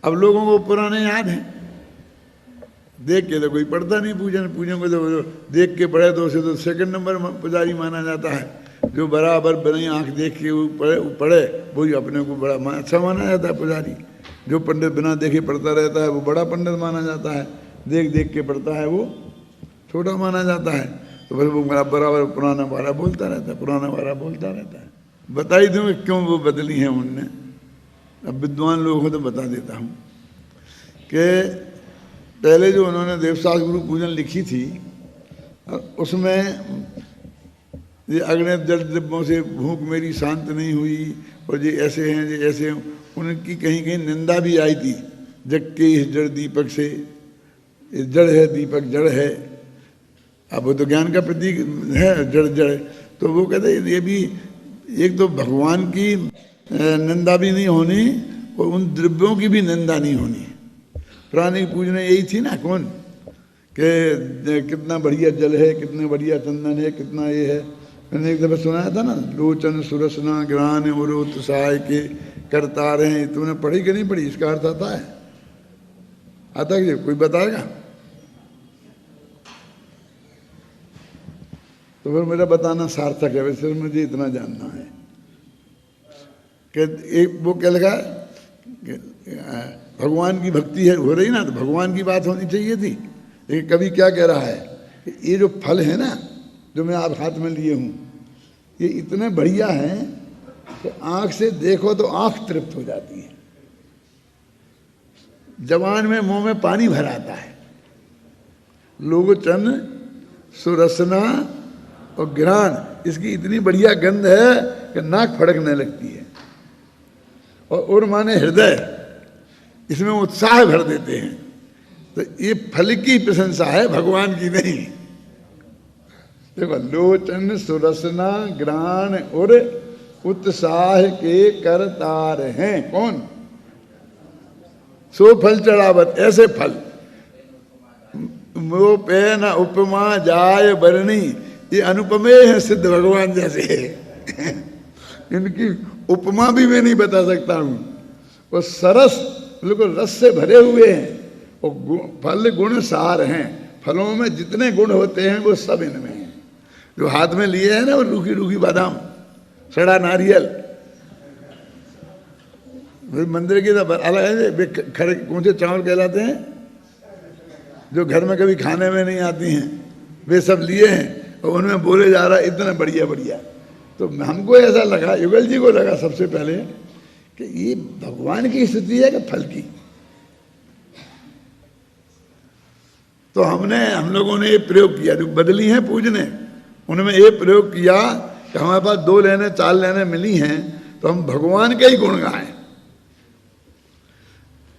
अब लोगों को पुराने याद हैं, देख के तो कोई पढ़ता नहीं पूजन, पूजन को तो देख के पढ़े तो उसे तो सेकंड नंबर पुजारी माना जाता है। जो बराबर बनी आंख देख के वो पढ़े वही अपने को बड़ा अच्छा माना जाता है पुजारी। जो पंडित बिना देखे पढ़ता रहता है वो बड़ा पंडित माना जाता है, देख देख के पढ़ता है वो छोटा माना जाता है। तो फिर वो बराबर पुराना वारा बोलता रहता है, पुराना वारा बोलता रहता है। बता ही दूँ क्यों वो बदली है उनने। अब विद्वान लोगों को तो बता देता हूँ कि पहले जो उन्होंने देवशास्त्र गुरु पूजन लिखी थी उसमें ये अग्नि जल दिब्बों से भूख मेरी शांत नहीं हुई और ये ऐसे हैं ये ऐसे हैं, उनकी कहीं कहीं निंदा भी आई थी। जग के इस जड़ दीपक से, जड़ है दीपक जड़ है, अब वो तो ज्ञान का प्रतीक है जड़ जड़। तो वो कहते ये भी एक तो भगवान की निंदा भी नहीं होनी और उन द्रव्यों की भी निंदा नहीं होनी। पुरानी पूजना यही थी ना कौन कि कितना बढ़िया जल है, कितना बढ़िया चंदन है, कितना ये है। मैंने एक दफ़ा सुनाया था ना, लोचन सुरसना ग्रान और उत्साह के करता रहे। तुमने पढ़ी कि नहीं पढ़ी? इसका अर्थ आता है? आता है? कोई बताएगा? तो फिर मेरा बताना सार्थक है। वैसे मुझे इतना जानना है कि एक वो क्या लगा, भगवान की भक्ति है हो रही ना, तो भगवान की बात होनी चाहिए थी। लेकिन कवि क्या कह रहा है कि ये जो फल है ना जो मैं आप हाथ में लिए हूँ, ये इतने बढ़िया हैं कि आँख से देखो तो आँख तृप्त हो जाती है, जवान में मुंह में पानी भर आता है। लोचन सुरसना और घ्राण, इसकी इतनी बढ़िया गंध है कि नाक फड़कने लगती है। और माने हृदय, इसमें उत्साह भर देते हैं। तो ये फल की प्रशंसा है, भगवान की नहीं। देखो, लोचन सुरसना ग्राण और उत्साह के करतार हैं कौन? सो फल चढ़ावत, ऐसे फल वो पे न उपमा जाय बरनी, ये अनुपमेय है सिद्ध भगवान जैसे। इनकी उपमा भी मैं नहीं बता सकता हूँ। वो सरस, बिल्कुल रस से भरे हुए हैं और फल गुण सार हैं। फलों में जितने गुण होते हैं वो सब इनमें हैं। जो हाथ में लिए हैं ना वो रूखी रूखी बादाम, सड़ा नारियल, मंदिर की तो अलग है। खड़े कौन से चावल कहलाते हैं जो घर में कभी खाने में नहीं आती हैं, वे सब लिए हैं और उनमें बोले जा रहा है इतना बढ़िया बढ़िया। तो हमको ऐसा लगा, युगल जी को लगा सबसे पहले कि ये भगवान की स्थिति है कि फल की। तो हम लोगों ने ये प्रयोग किया, जो बदली हैं पूजने, उनमें ये प्रयोग किया कि हमारे पास 2 लेने 4 लेने मिली हैं तो हम भगवान के ही गुण गाएं।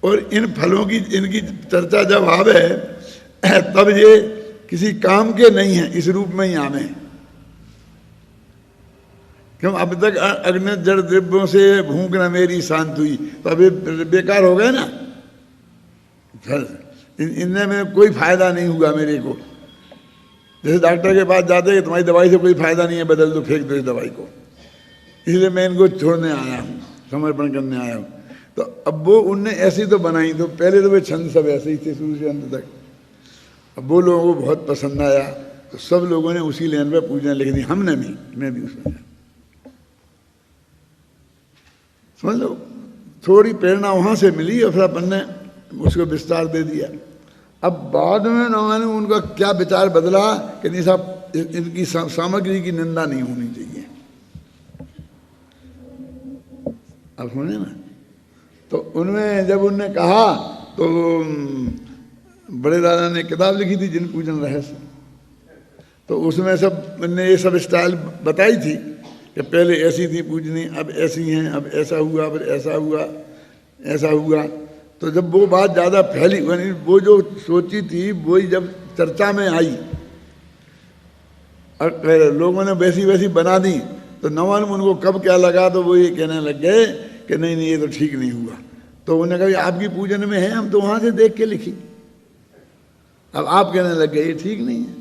और इन फलों की इनकी चर्चा जब आवे तब ये किसी काम के नहीं है, इस रूप में ही आवे। क्यों? अब तक अग्नि जड़ द्रव्यों से भूख न मेरी शांत हुई, तो अभी बेकार हो गए ना। इनने में कोई फायदा नहीं हुआ मेरे को। जैसे डॉक्टर के पास जाते हैं, तुम्हारी दवाई से कोई फायदा नहीं है, बदल दो, फेंक दो इस दवाई को। इसलिए मैं इनको छोड़ने आया हूँ, समर्पण करने आया हूँ। तो अब वो उनने ऐसी तो बनाई, तो पहले तो वे छंद सब ऐसे ही थे शुरू से अंत तक। अब वो लोगों को बहुत पसंद आया तो सब लोगों ने उसी लाइन पे पूजना लिख दी, हमने भी, मैं भी उसमें। समझ लो, थोड़ी प्रेरणा वहाँ से मिली और फिर अपन ने उसको विस्तार दे दिया। अब बाद में उन्होंने उनका क्या विचार बदला कि नहीं साहब, इनकी सामग्री की निंदा नहीं होनी चाहिए। अब सुने ना, तो उनमें जब उनने कहा तो बड़े दादा ने किताब लिखी थी जिन पूजन रहस्य, तो उसमें सब ने ये सब स्टाइल बताई थी कि पहले ऐसी थी पूजनी, अब ऐसी हैं, अब ऐसा हुआ, फिर ऐसा हुआ, ऐसा हुआ। तो जब वो बात ज़्यादा फैली, वो जो सोची थी वही जब चर्चा में आई और लोगों ने वैसी वैसी बना दी, तो न मालूम उनको कब क्या लगा, तो वो ये कहने लग गए कि नहीं नहीं ये तो ठीक नहीं हुआ। तो उन्होंने कहा आपकी पूजन में है, हम तो वहाँ से देख के लिखी। अब आप कहने लग गए ये ठीक नहीं है।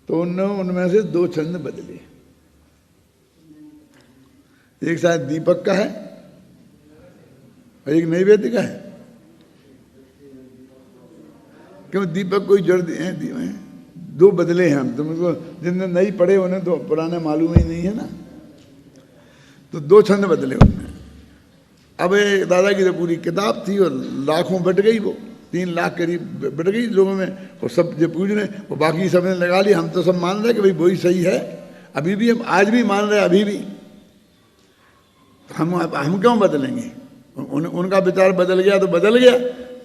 तो उन्होंने उनमें से 2 छंद बदले। एक शायद दीपक का है और एक नैवेद्य है। क्यों दीपक कोई जड़ दिए दो बदले हैं हम, तुमको जिनने नहीं पढ़े उन्हें तो पुराने मालूम ही नहीं है ना, तो दो छंद बदले उनने। अब दादा की तो पूरी किताब थी और लाखों बट गई, वो 3 लाख करीब बट गई लोगों में, और सब जो पूछ रहे वो बाकी सब ने लगा लिया। हम तो सब मान रहे कि भाई वही सही है, अभी भी हम आज भी मान रहे, अभी भी हम क्यों बदलेंगे? उनका विचार बदल गया तो बदल गया,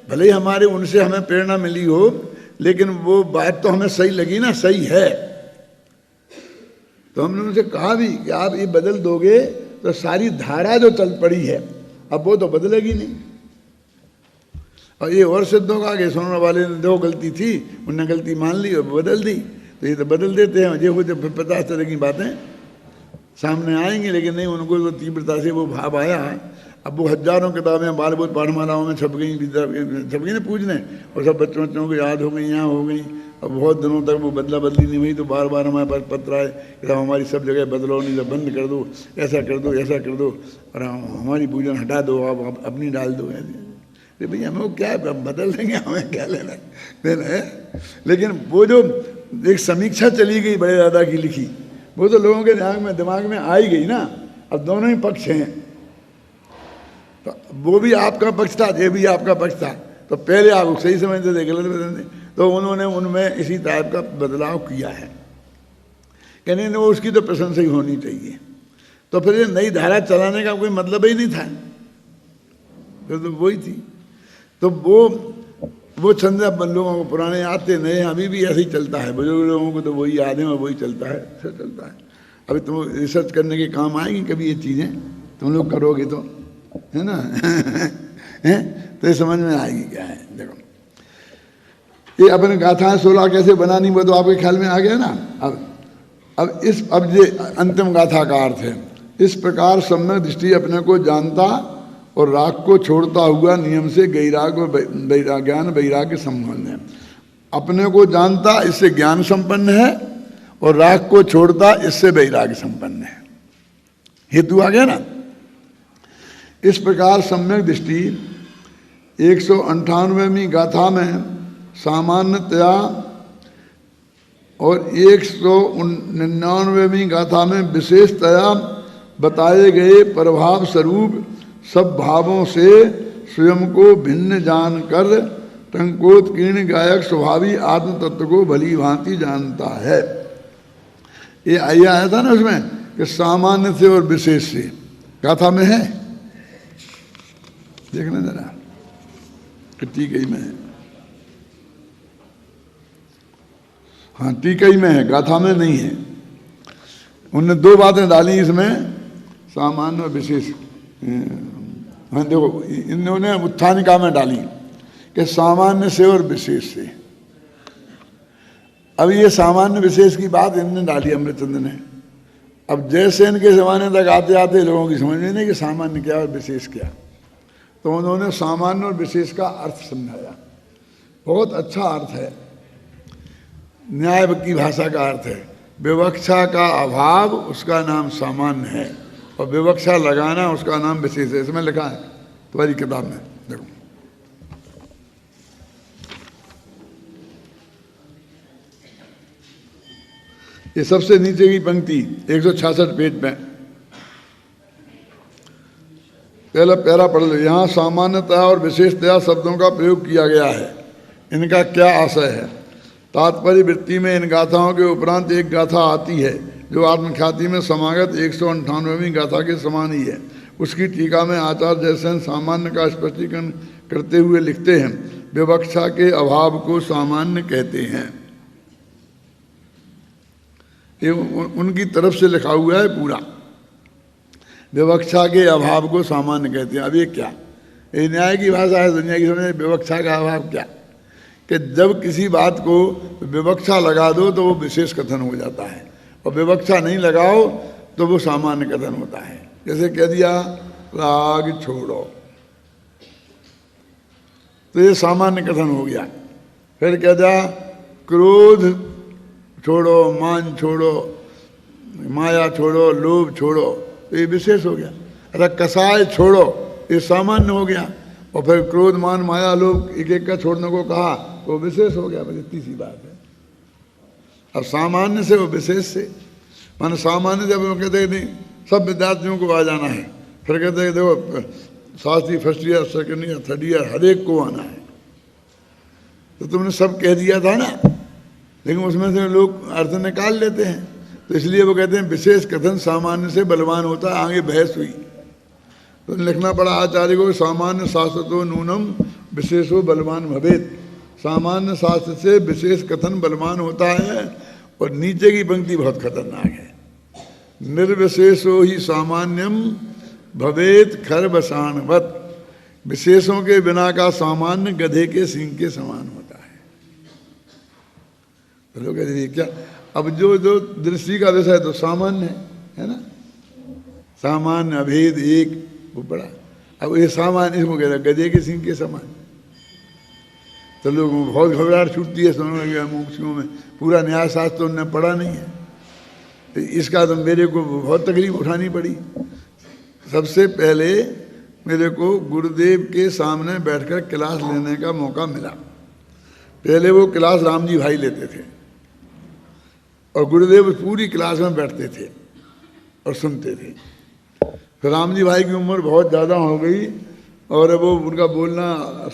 भले ही हमारे उनसे हमें प्रेरणा मिली हो, लेकिन वो बात तो हमें सही लगी ना, सही है। तो हमने उनसे कहा भी कि आप ये बदल दोगे तो सारी धारा जो चल पड़ी है अब वो तो बदलेगी नहीं। और ये और सिद्ध होगा कि सुनने वाले ने दो गलती थी, उनने गलती मान ली और बदल दी, तो ये तो बदल देते हैं। ये कुछ 50 तरह की बातें सामने आएंगी, लेकिन नहीं, उनको तो तीव्रता से वो भाव आया। अब वो हजारों किताबें बालबोध पाठमालाओं में छप गई ना पूजने, और सब बच्चों को याद हो गई, यहाँ हो गई। अब बहुत दिनों तक वो बदला बदली नहीं हुई, तो बार बार हमारे पास पत्र आए कि साहब हमारी सब जगह बदलो, नहीं तो बंद कर दो, ऐसा कर दो, ऐसा कर दो, और हमारी पूजन हटा दो, आप अपनी डाल दो। अरे भैया हमें वो क्या है, बदल देंगे, हमें क्या लेना है। लेकिन वो जो एक समीक्षा चली गई बड़े दादा की लिखी, वो तो लोगों के दिमाग में आ ही गई ना। अब दोनों ही पक्ष हैं, तो वो भी आपका पक्ष था, ये भी आपका पक्ष था, तो पहले आप सही समझते थे, गलत समझते थे, तो उन्होंने उनमें इसी टाइप का बदलाव किया है। कहने वो उसकी तो प्रशंसा ही होनी चाहिए। तो फिर ये नई धारा चलाने का कोई मतलब ही नहीं था, फिर तो वही थी। तो वो छंद लोगों को पुराने आते नए अभी भी ऐसे ही चलता है, बुजुर्ग लोगों को तो वही याद है, वही चलता है, ऐसा चलता है। अभी तुम रिसर्च करने के काम आएगी कभी ये चीज़ें, तुम लोग करोगे तो, है ना है? तो ये समझ में आएगी क्या है। देखो ये अपने गाथाएं 16 कैसे बनानी, वो तो आपके ख्याल में आ गया ना। अब ये अंतिम गाथा का अर्थ है, इस प्रकार सम्यक दृष्टि अपने को जानता और राग को छोड़ता हुआ नियम से गैराग और ज्ञान वैराग्य संपन्न है। अपने को जानता इससे ज्ञान संपन्न है, और राग को छोड़ता इससे वैराग्य संपन्न है। हेतु आ गया ना। इस प्रकार सम्यक दृष्टि 198वीं गाथा में सामान्यतया और 199वीं गाथा में विशेषतया बताए गए प्रभाव स्वरूप सब भावों से स्वयं को भिन्न जानकर टंकोत्कीर्ण गायक स्वभावी आत्म तत्व को भली भांति जानता है। ये आया था ना उसमें कि सामान्य से और विशेष से, गाथा में है, देखना जरा, टीकई में है। हाँ टीकई में है, गाथा में नहीं है। उनने 2 बातें डाली इसमें, सामान्य और विशेष। हाँ देखो, इन्होंने उत्थानिका में डाली कि सामान्य से और विशेष से। अब ये सामान्य विशेष की बात इनने डाली अमृतचंद्र ने। अब जैसे इनके ज़माने तक आते आते लोगों की समझ में नहीं कि सामान्य क्या और विशेष क्या, तो उन्होंने सामान्य और विशेष का अर्थ समझाया। बहुत अच्छा अर्थ है, न्याय की भाषा का अर्थ है। विवक्षा का अभाव उसका नाम सामान्य है, और विवक्षा लगाना उसका नाम विशेष है। इसमें लिखा है तुम्हारी किताब में, देखो। ये सबसे नीचे की पंक्ति 166 पेज पे, पहला पैरा पढ़ लो। यहाँ सामान्यतया और विशेषतया शब्दों का प्रयोग किया गया है। इनका क्या आशय है? तात्पर्य वृत्ति में इन गाथाओं के उपरांत एक गाथा आती है जो आत्मख्याति में समागत 198वीं गाथा के समान ही है। उसकी टीका में आचार्य जयसेन सामान्य का स्पष्टीकरण करते हुए लिखते हैं, विवक्षा के अभाव को सामान्य कहते हैं। ये उनकी तरफ से लिखा हुआ है पूरा, विवक्षा के अभाव को सामान्य कहते हैं। अब ये क्या, ये न्याय की भाषा है, दुनिया की समझ। विवक्षा का अभाव क्या, कि जब किसी बात को विवक्षा लगा दो तो वो विशेष कथन हो जाता है, और विवक्षा नहीं लगाओ तो वो सामान्य कथन होता है। जैसे कह दिया राग छोड़ो, तो ये सामान्य कथन हो गया। फिर कह दिया क्रोध छोड़ो, मान छोड़ो, माया छोड़ो, लोभ छोड़ो, तो ये विशेष हो गया। अरे कसाय छोड़ो, ये सामान्य हो गया। और फिर क्रोध मान माया लोग एक एक का छोड़ने को कहा, वो विशेष हो गया। बस इतनी सी बात है। अब सामान्य से वो विशेष से, माने सामान्य जब वो कहते हैं नहीं सब विद्यार्थियों को आ जाना है, फिर कहते हैं देखो Shastri first year second year third year हर एक को आना है, तो तुमने सब कह दिया था ना, लेकिन उसमें से लोग अर्थ निकाल लेते हैं। तो इसलिए वो कहते हैं विशेष कथन सामान्य से बलवान होता है। आगे बहस हुई तो लिखना पड़ा आचार्य को, सामान्य शास्त्र तो नूनम विशेषो बलवान भवेत। सामान्य शास्त्र से विशेष कथन बलवान होता है। और नीचे की पंक्ति बहुत खतरनाक है, निर्विशेषो ही सामान्यम भवेत खरबसाणवत। विशेषों के बिना का सामान्य गधे के सींग के समान होता है। तो लोग कहते हैं क्या, अब जो जो दृष्टि का विषय तो सामान्य है ना, सामान्य अभेद एक वो बड़ा। अब ये सामान्य इसको कह रहा गधे के सींग के समान। तो लोगों को बहुत घबराहट छूटती है सुनने लगे मुक्तियों में, पूरा न्याय शास्त्र तो उन्होंने पढ़ा नहीं है। तो इसका तो मेरे को बहुत तकलीफ उठानी पड़ी। सबसे पहले मेरे को गुरुदेव के सामने बैठकर क्लास लेने का मौका मिला। पहले वो क्लास राम जी भाई लेते थे और गुरुदेव पूरी क्लास में बैठते थे और सुनते थे। फिर राम जी भाई की उम्र बहुत ज़्यादा हो गई और वो उनका बोलना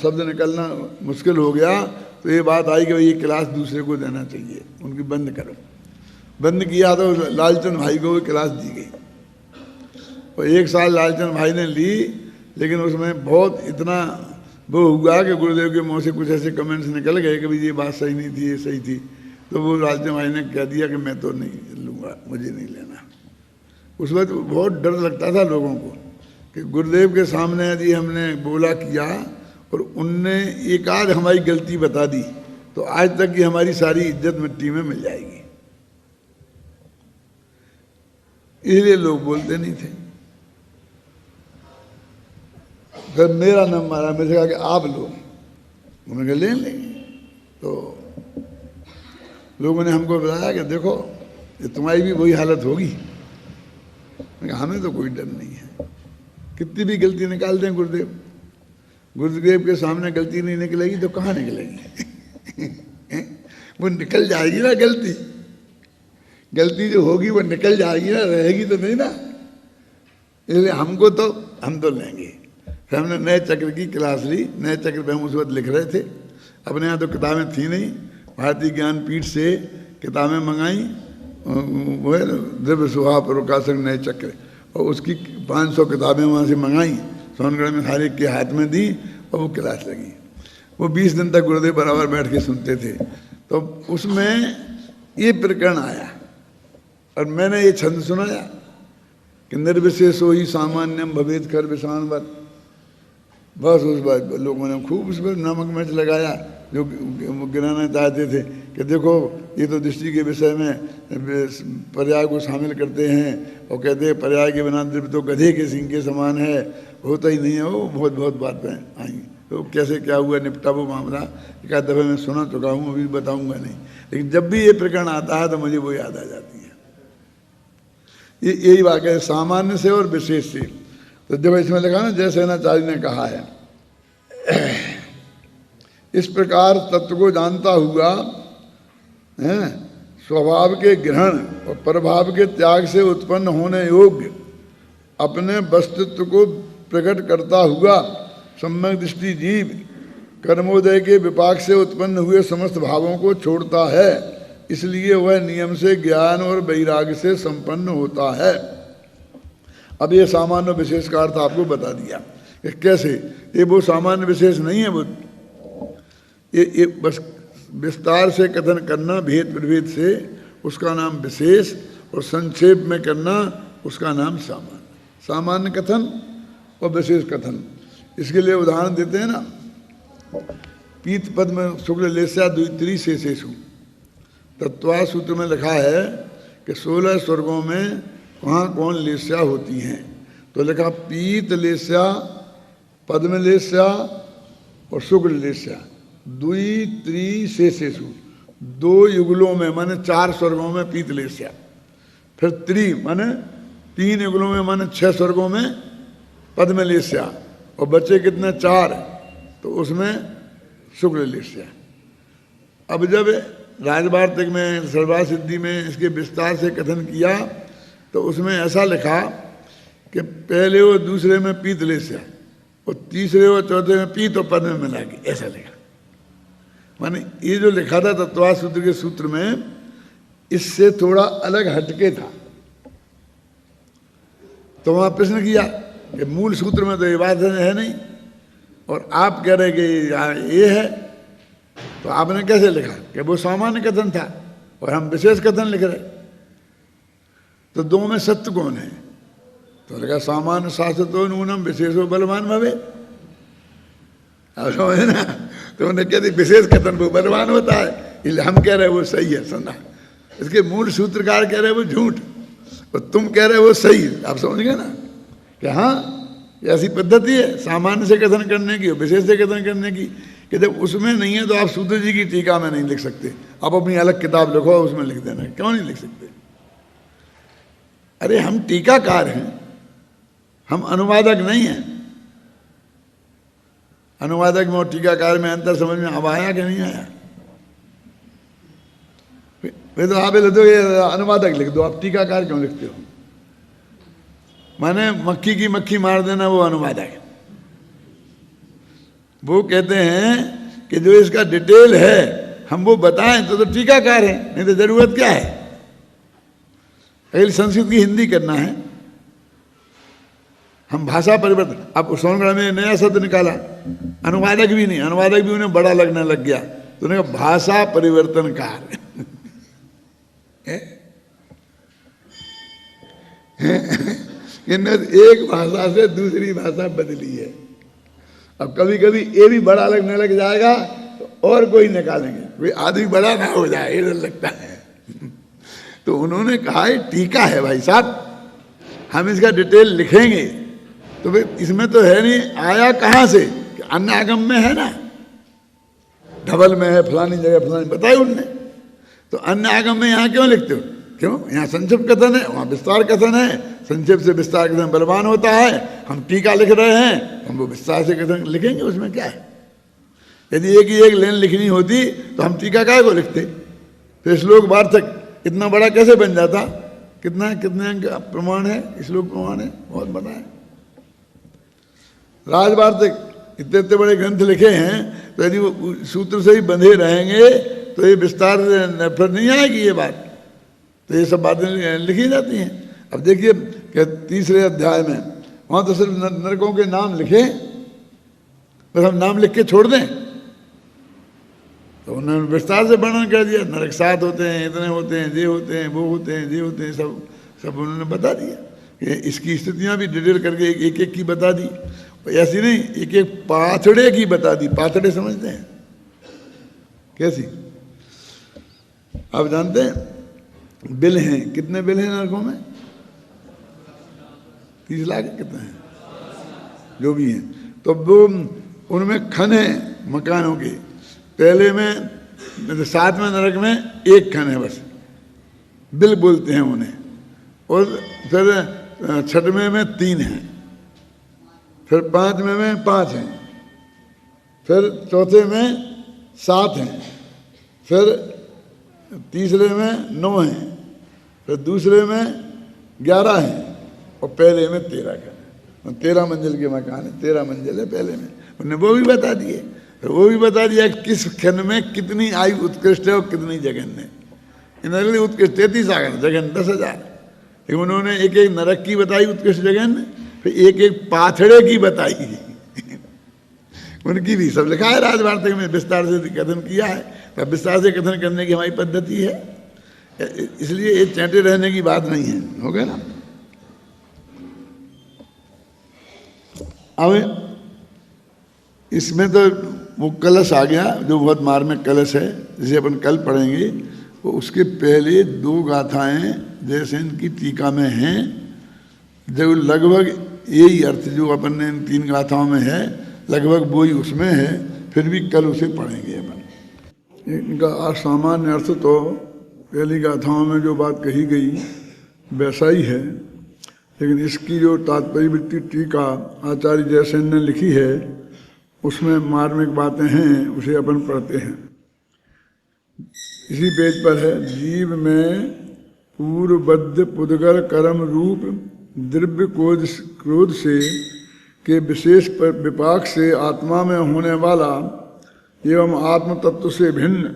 शब्द निकलना मुश्किल हो गया। तो ये बात आई कि भाई ये क्लास दूसरे को देना चाहिए, उनकी बंद करो। बंद किया तो लालचंद भाई को भी क्लास दी गई और 1 साल लालचंद भाई ने ली, लेकिन उसमें बहुत इतना वो हुआ कि गुरुदेव के मुँह से कुछ ऐसे कमेंट्स निकल गए कि भाई ये बात सही नहीं थी, ये सही थी। तो वो लालचंद भाई ने कह दिया कि मैं तो नहीं लूँगा, मुझे नहीं लेना। उस वक्त बहुत डर लगता था लोगों को कि गुरुदेव के सामने यदि हमने बोला किया और उनने एक आध हमारी गलती बता दी तो आज तक की हमारी सारी इज्जत मिट्टी में मिल जाएगी। इसलिए लोग बोलते नहीं थे। फिर मेरा नंबर आया, मैंने कहा कि आप लो, उन्होंने कहा ले लेंगे। तो लोगों ने हमको बताया कि देखो ये तुम्हारी भी वही हालत होगी। हमें तो कोई डर नहीं है, कितनी भी गलती निकाल दें गुरुदेव, गुरुदेव के सामने गलती नहीं निकलेगी तो कहाँ निकलेगी वो निकल जाएगी ना गलती, गलती जो होगी वो निकल जाएगी ना, रहेगी तो नहीं ना। इसलिए हमको तो हम तो लेंगे। फिर हमने नए चक्र की क्लास ली। नए चक्र पे हम उस वक्त लिख रहे थे, अपने यहाँ तो किताबें थी नहीं, भारतीय ज्ञानपीठ से किताबें मंगाई, वो है द्रव्य सुहा प्रकाशक नए चक्र, और उसकी 500 किताबें वहाँ से मंगाई, सोनगढ़ में हर एक के हाथ में दी और वो क्लास लगी। वो 20 दिन तक गुरुदेव बराबर बैठ के सुनते थे। तो उसमें ये प्रकरण आया और मैंने ये छंद सुनाया कि निर्विशेषो ही सामान्यम भवेद कर विषाणवत। बस उस बात लोगों ने खूब उस पर नमक मिर्च लगाया, जो गिराना चाहते थे कि देखो ये तो दृष्टि के विषय में पर्याय को शामिल करते हैं और कहते हैं पर्याय के बिना द्रव्य तो गधे के सींग के समान है, होता ही नहीं है। वो बहुत बहुत बातें आई, तो कैसे क्या हुआ निपटा वो मामला एक आध दफ़े मैं सुना चुका हूँ, अभी बताऊँगा नहीं। लेकिन जब भी ये प्रकरण आता है तो मुझे वो याद आ जाती है। यही वाक़या है सामान्य से और विशेष से। तो जब इसमें लिखा ना जय सेनाचार्य ने कहा है, इस प्रकार तत्व को जानता हुआ स्वभाव के ग्रहण और प्रभाव के त्याग से उत्पन्न होने योग्य अपने वस्तुत्व को प्रकट करता हुआ सम्यक दृष्टि जीव कर्मोदय के विपाक से उत्पन्न हुए समस्त भावों को छोड़ता है, इसलिए वह नियम से ज्ञान और वैराग्य से संपन्न होता है। अब ये सामान्य विशेष का अर्थ आपको बता दिया कि कैसे ये वो सामान्य विशेष नहीं है, वो ये बस विस्तार से कथन करना भेद प्रभेद से उसका नाम विशेष और संक्षेप में करना उसका नाम सामान्य। सामान्य कथन और विशेष कथन, इसके लिए उदाहरण देते हैं ना, पीत पद में शुक्ल लेस्या द्वित्री शेषेषु तत्वा सूत्र में लिखा है कि 16 स्वर्गों में वहाँ कौन लेस्या होती हैं। तो लिखा पीत लेस्या, पद्म लेस्या और शुक्ल लेस्या द्वित्री शेषेषु, 2 युगलों में माने 4 स्वर्गों में पीत लेस्या, फिर त्रि माने 3 युगलों में माने 6 स्वर्गों में पद्म लेस्या और बच्चे कितने 4, तो उसमें शुक्ल लिष्य। अब जब राजवार्तिक में सर्वा सिद्धि में इसके विस्तार से कथन किया तो उसमें ऐसा लिखा कि पहले वो दूसरे में पीत लिष्य और तीसरे और चौथे में पीत और पद में मिला के, ऐसा लिखा। माने ये जो लिखा था तत्वाद सूत्र के सूत्र में, इससे थोड़ा अलग हटके था। तो वहां प्रश्न किया कि मूल सूत्र में तो ये बात है नहीं, और आप कह रहे कि ये है, तो आपने कैसे लिखा कि वो सामान्य कथन था और हम विशेष कथन लिख रहे, तो दो में सत्य कौन है? तो लिखा सामान्य शास्त्रो नूनम विशेषो बलवान भवे। अब समझे ना, तो उन्हें कहते विशेष कथन वो बलवान होता है, इसलिए हम कह रहे वो सही है। सुना, इसके मूल सूत्रकार कह रहे वो झूठ और तुम कह रहे वो सही। आप समझ गए ना कि हाँ ऐसी पद्धति है सामान्य से कथन करने की और विशेष से कथन करने की, कि जब उसमें नहीं है तो आप सूत्र जी की टीका में नहीं लिख सकते, आप अपनी अलग किताब लिखो उसमें लिख देना। क्यों नहीं लिख सकते? अरे हम टीकाकार हैं, हम अनुवादक नहीं हैं। अनुवादक में और टीकाकार में अंतर समझ में अब आया कि नहीं आया? वे तो आप लिख दो ये अनुवादक लिख दो, आप टीकाकार क्यों लिखते हो? माने मक्खी की मक्खी मार देना वो अनुवादक है। वो कहते हैं कि जो इसका डिटेल है हम वो बताएं तो टीकाकार है, नहीं तो जरूरत क्या है? अगर संस्कृत की हिंदी करना है, हम भाषा परिवर्तन, अब सोनगढ़ में नया शब्द निकाला, अनुवादक भी नहीं, अनुवादक भी उन्हें बड़ा लगने लग गया, तो उन्हें कहा भाषा परिवर्तनकार। एक भाषा से दूसरी भाषा बदली है। अब कभी कभी ये भी बड़ा लगने लग जाएगा तो और कोई निकालेंगे, कोई आदमी बड़ा ना हो जाए, ये लगता है। तो उन्होंने कहा टीका है भाई साहब, हम इसका डिटेल लिखेंगे। तो भाई इसमें तो है नहीं, आया कहाँ से? कि अन्य आगम में है ना, ढबल में है, फलानी जगह फलानी बताई उनने। तो अन्य आगम में यहाँ क्यों लिखते हो? क्यों? यहाँ संक्षिप्त कथन है, वहाँ विस्तार कथन है। संक्षिप्त से विस्तार कथन बलवान होता है। हम टीका लिख रहे हैं, हम वो विस्तार से कथन लिखेंगे, उसमें क्या है? यदि एक ही एक लाइन लिखनी होती तो हम टीका काय को लिखते? फिर श्लोक वार्तक इतना बड़ा कैसे बन जाता? कितना कितने अंक प्रमाण है? श्लोक प्रमाण है, बहुत बड़ा है। राजवार्तिक इतने इतने बड़े ग्रंथ लिखे हैं, तो यदि वो सूत्र से ही बंधे रहेंगे तो ये विस्तार फिर नहीं आएगी ये बात। तो ये सब बातें लिखी जाती हैं। अब देखिए कि तीसरे अध्याय में वहाँ तो सिर्फ नरकों के नाम लिखे, बस हम नाम लिख के छोड़ दें, तो उन्होंने विस्तार से वर्णन कर दिया। नरक 7 होते हैं, इतने होते हैं, ये होते हैं, वो होते हैं, ये होते हैं, सब उन्होंने बता दिया। कि इसकी स्थितियाँ भी डिटेल करके एक एक की बता दी। ऐसी नहीं, एक एक पाथड़े की बता दी। पाथड़े समझते हैं कैसी? आप जानते हैं बिल हैं, कितने बिल हैं नरकों में? 30 लाख कितने हैं जो भी हैं। तो वो उनमें खन है मकानों के। पहले में 7वें नरक में 1 खन है बस, बिल बोलते हैं उन्हें। और फिर 6वें में 3 हैं, फिर 5वें में 5 हैं, फिर 4थे में 7 हैं, फिर तीसरे में 9 हैं, फिर दूसरे में 11 हैं और पहले में 13 का 13 मंजिल के मकान है। 13 मंजिल है पहले में, उन्हें वो भी बता दिए। फिर वो भी बता दिया किस खंड में कितनी आयु उत्कृष्ट है और कितनी जघन्य है। इन्होंने उत्कृष्ट 33 आ गए, जघन्य 10,000। लेकिन उन्होंने एक एक नरक की बताई उत्कृष्ट जघन्य, फिर एक एक पाथड़े की बताई। उनकी भी सब लिखा है राजवार्तिक में, विस्तार से कथन किया है। तब विस्तार से कथन करने की हमारी पद्धति है, इसलिए ये चैंटे रहने की बात नहीं है। हो गया ना? अब इसमें तो वो कलश आ गया जो बहुत मार्मिक कलश है, जिसे अपन कल पढ़ेंगे। वो उसके पहले 2 गाथाएं जैसे इनकी टीका में हैं, जो लगभग यही अर्थ जो अपन ने इन 3 गाथाओं में है, लगभग वही उसमें है। फिर भी कल उसे पढ़ेंगे अपन। इनका असामान्य अर्थ तो पहली गाथाओं में जो बात कही गई वैसा ही है। लेकिन इसकी जो तात्पर्य वृत्ति टीका आचार्य जयसेन ने लिखी है उसमें मार्मिक बातें हैं, उसे अपन पढ़ते हैं। इसी पेज पर है, जीव में पूर्वबद्ध पुद्गल कर्म रूप द्रव्य क्रोध से के विशेष विपाक से आत्मा में होने वाला एवं आत्म तत्व से भिन्न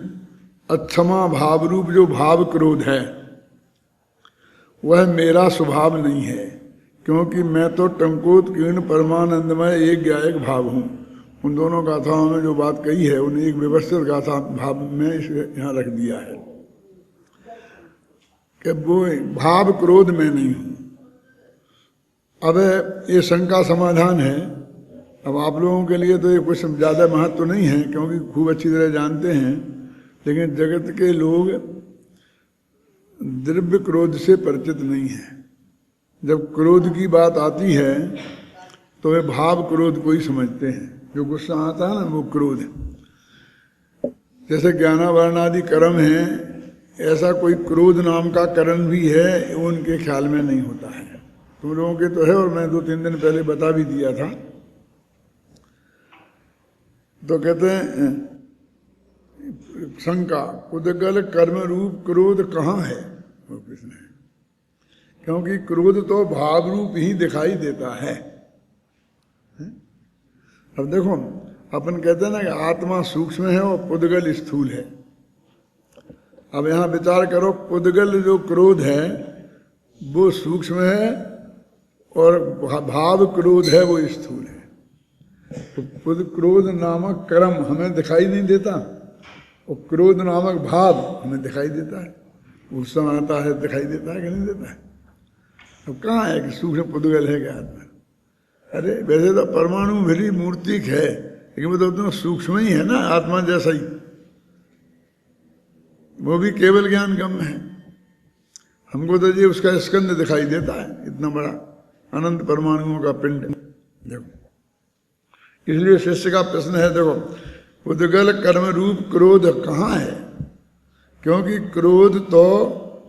अक्षमा भाव रूप जो भाव क्रोध है वह मेरा स्वभाव नहीं है, क्योंकि मैं तो टंकोत्कीर्ण परमानंदमय एक ज्ञायक भाव हूँ। उन दोनों गाथाओं में जो बात कही है उन्हें एक व्यवस्थित गाथा भाव में इसे यहाँ रख दिया है कि वो भाव क्रोध में नहीं हूँ। अब ये शंका समाधान है। अब आप लोगों के लिए तो ये कुछ ज़्यादा महत्व नहीं है क्योंकि खूब अच्छी तरह जानते हैं, लेकिन जगत के लोग द्रव्य क्रोध से परिचित नहीं है। जब क्रोध की बात आती है तो वे भाव क्रोध को ही समझते हैं। जो गुस्सा आता है ना वो क्रोध है। जैसे ज्ञानावरण आदि कर्म है, ऐसा कोई क्रोध नाम का कर्म भी है वो उनके ख्याल में नहीं होता है। तुम लोगों के तो है, और मैं 2-3 दिन पहले बता भी दिया था। तो कहते हैं शंका उद्गल कर्म रूप क्रोध कहाँ है? वो प्रश्न है, क्योंकि क्रोध तो भाव रूप ही दिखाई देता है। अब देखो अपन कहते हैं ना कि आत्मा सूक्ष्म है और पुद्गल स्थूल है। अब यहाँ विचार करो, पुद्गल जो क्रोध है वो सूक्ष्म है और भाव क्रोध है वो स्थूल है। तो पुद क्रोध नामक कर्म हमें दिखाई नहीं देता और क्रोध नामक भाव हमें दिखाई देता है। गुस्सा आता है दिखाई देता है कि नहीं देता है? अब कहाँ है कि सूक्ष्म पुद्गल है क्या आत्मा? अरे वैसे तो परमाणु भरी मूर्तिक है, लेकिन वो तो सूक्ष्म ही है ना, आत्मा जैसा ही। वो भी केवल ज्ञान गम्य है। हमको तो ये उसका स्कंद दिखाई देता है, इतना बड़ा अनंत परमाणुओं का पिंड। देखो इसलिए शिष्य का प्रश्न है, देखो पुद्गल कर्म रूप क्रोध कहाँ है? क्योंकि क्रोध तो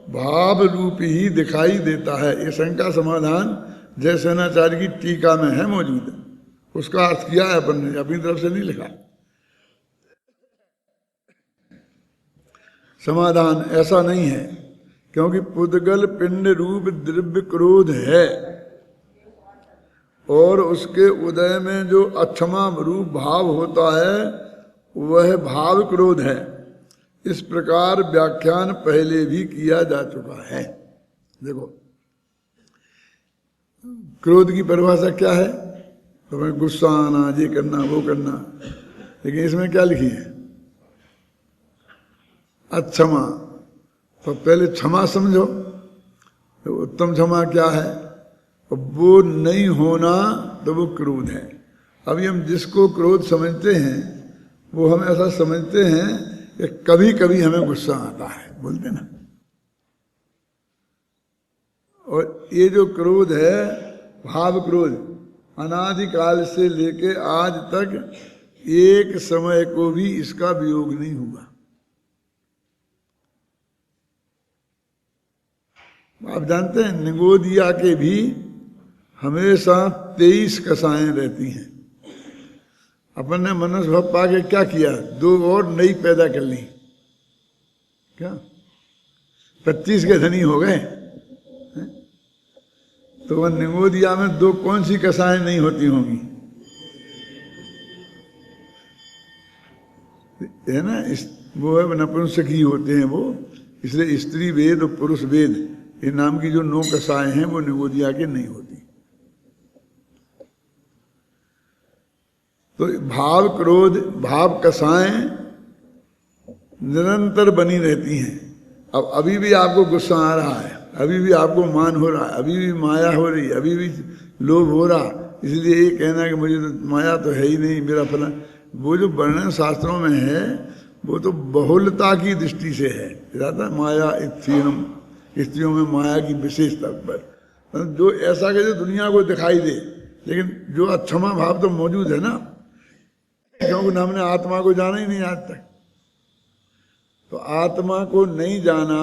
भाव रूप ही दिखाई देता है। ये शंका समाधान जयसेनाचार्य की टीका में है मौजूद। उसका अर्थ किया है अपन ने, अपनी तरफ से नहीं लिखा। समाधान ऐसा नहीं है, क्योंकि पुद्गल पिंड रूप द्रव्य क्रोध है और उसके उदय में जो अक्षमा रूप भाव होता है वह भाव क्रोध है। इस प्रकार व्याख्यान पहले भी किया जा चुका है। देखो क्रोध की परिभाषा क्या है? तो मैं गुस्सा आना, ये करना, वो करना, लेकिन इसमें क्या लिखी है? अक्षमा। तो पहले क्षमा समझो, तो उत्तम क्षमा क्या है? वो नहीं होना तो वो क्रोध है। अभी हम जिसको क्रोध समझते हैं वो हम ऐसा समझते हैं कि कभी कभी हमें गुस्सा आता है, बोलते ना। और ये जो क्रोध है भाव क्रोध, अनादिकाल से लेके आज तक एक समय को भी इसका वियोग नहीं हुआ। आप जानते हैं निगोदिया के भी हमेशा 23 कसाएं रहती हैं। अपन ने मनुष्य भाव पाके क्या किया? 2 और नई पैदा कर ली। क्या 25 के धनी हो गए? तो वह निगोदिया में 2 कौन सी कसाएं नहीं होती होंगी? है ना, वो है नपुंसक ही होते हैं वो। इसलिए स्त्री वेद और पुरुष वेद ये नाम की जो 9 कसाएं हैं वो निगोदिया के नहीं होती। तो भाव क्रोध भाव कसाएं निरंतर बनी रहती हैं। अब अभी भी आपको गुस्सा आ रहा है, अभी भी आपको मान हो रहा है, अभी भी माया हो रही, अभी भी लोभ हो रहा, इसलिए ये कहना कि मुझे तो माया तो है ही नहीं, मेरा फला। वो जो वर्णन शास्त्रों में है वो तो बहुलता की दृष्टि से है। ज़्यादा माया स्त्रियों में माया की विशेषता पर जो ऐसा कि जो दुनिया को दिखाई दे, लेकिन जो अक्षमा भाव तो मौजूद है ना, क्योंकि हमने आत्मा को जाना ही नहीं आज तक। तो आत्मा को नहीं जाना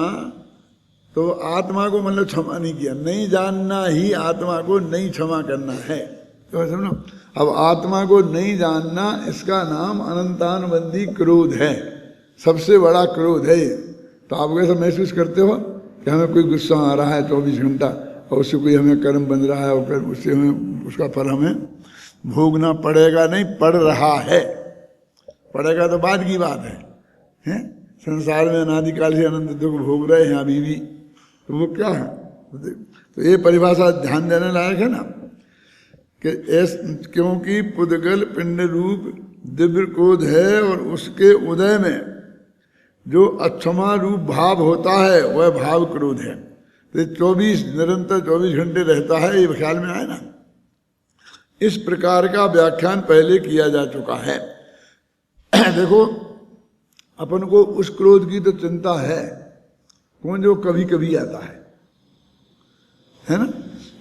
तो आत्मा को मतलब क्षमा नहीं किया, नहीं जानना ही आत्मा को नहीं क्षमा करना है। तो समझो, अब आत्मा को नहीं जानना, इसका नाम अनंतानुबंधी क्रोध है, सबसे बड़ा क्रोध है ये। तो आप कैसा महसूस करते हो कि हमें कोई गुस्सा आ रहा है 24 घंटा और उससे कोई हमें कर्म बन रहा है और फिर उससे हमें उसका फल हमें भोगना पड़ेगा? नहीं, पड़ रहा है। पड़ेगा तो बाद की बात है? संसार में अनादिकाल से अनंत दुख भोग रहे हैं अभी भी, तो वो क्या है? तो ये परिभाषा ध्यान देने लायक है ना कि क्योंकि पुद्गल पिंड रूप दिव्य क्रोध है और उसके उदय में जो अक्षमा रूप भाव होता है वह भाव क्रोध है। तो 24 निरंतर 24 घंटे रहता है, ये ख्याल में आए ना। इस प्रकार का व्याख्यान पहले किया जा चुका है। देखो, अपन को उस क्रोध की तो चिंता है कौन जो कभी कभी आता है ना,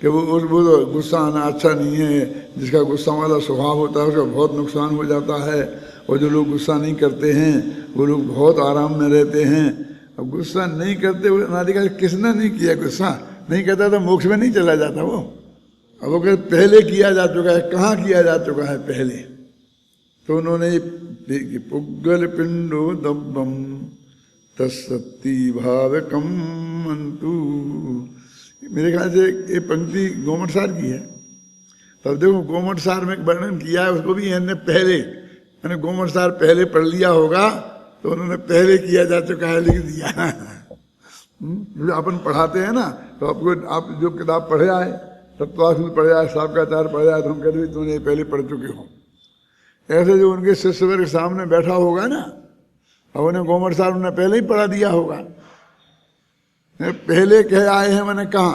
कि वो तो गुस्सा आना अच्छा नहीं है। जिसका गुस्सा वाला स्वभाव होता है उसका बहुत नुकसान हो जाता है, और जो लोग गुस्सा नहीं करते हैं वो लोग बहुत आराम में रहते हैं। अब गुस्सा नहीं करते हुए अनादिकाल किसने नहीं किया? गुस्सा नहीं करता तो मोक्ष में नहीं चला जाता वो। अब वो कहते पहले किया जा चुका है, कहाँ किया जा चुका है पहले? तो उन्होंने पुग्गल पिंडो दब्बम तत्सत्ती भाव कम अंतु, मेरे ख्याल से ये पंक्ति गोमट सार की है। तब देखो गोमट सार में वर्णन किया है, उसको भी इन्होंने पहले, मैंने गोमट सार पहले पढ़ लिया होगा तो उन्होंने पहले किया जा चुका है लिख दिया। जो अपन पढ़ाते हैं ना, तो आपको आप जो किताब पढ़े आए, तत्वासुल पढ़े आए, साबकाचार पढ़े आए, तो हम कहते तुमने पहले पढ़ चुके हो। ऐसे जो उनके शिष्य वर्ग सामने बैठा होगा ना, और उन्हें गोमट सार उन्होंने पहले ही पढ़ा दिया होगा। पहले कह आए हैं, मैंने कहा